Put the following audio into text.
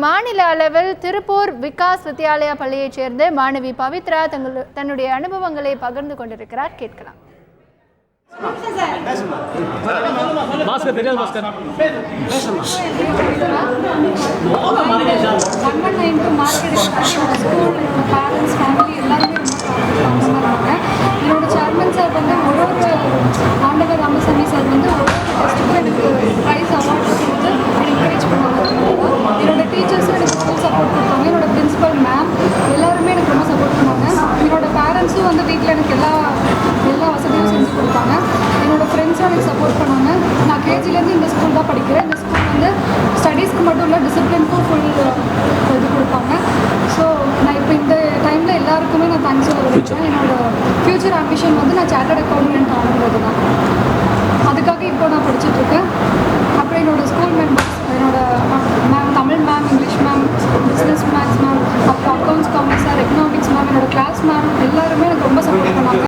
மாநில அளவில் திருப்பூர் விகாஸ் வித்யாலயா பள்ளியைச் சேர்ந்த மாணவி பவித்ரா தன்னுடைய அனுபவங்களை பகிர்ந்து கொண்டிருக்கிறார். கேட்கலாம். என்னோட சேர்மன் சார் வந்து ஒரு ஆண்டவர் ராமசாமி சார் வந்து எனக்கு ப்ரைஸ் அவார்ட் கொடுத்து என்கரேஜ் பண்ணுவாங்க. என்னோட டீச்சர்ஸும் எனக்கு ஃபுல் சப்போர்ட் கொடுத்தாங்க. என்னோட பிரின்சிபல் மேம் எல்லாருமே எனக்கு ரொம்ப சப்போர்ட் பண்ணுவாங்க. என்னோட பேரண்ட்ஸும் வந்து வீட்டில் எனக்கு எல்லா வசதியும் செஞ்சு கொடுப்பாங்க. என்னோட ஃப்ரெண்ட்ஸும் எனக்கு சப்போர்ட் பண்ணுவாங்க. நான் கேஜிலேருந்து இந்த ஸ்கூல் தான் படிக்கிறேன். இந்த ஸ்கூல் வந்து ஸ்டடீஸ்க்கு மட்டும் இல்லை, டிசிப்ளினுக்கும் ஃபுல் இது கொடுப்பாங்க. ஸோ நான் இப்போ இந்த டைமில் எல்லாருக்குமே நான் தேங்க்ஸ் சொல்ல விரும்புகிறேன். என்னோட ஃப்யூச்சர் ஆம்பிஷன் வந்து நான் சார்ட்டர்ட் அக்கௌண்டன்ட் ஆகுறது தான். அதுக்காக இப்போ நான் படிச்சுட்ருக்கேன். அப்புறம் என்னோடய ஸ்கூல் மெம்பர்ஸ், என்னோட ma'am, Tamil ma'am, English ma'am, business maths ma'am, அப்புறம் accounts commerce sir, economics ma'am, என்னோட கிளாஸ் மேம் எல்லாருமே எனக்கு ரொம்ப சப்போர்ட் பண்ணாங்க.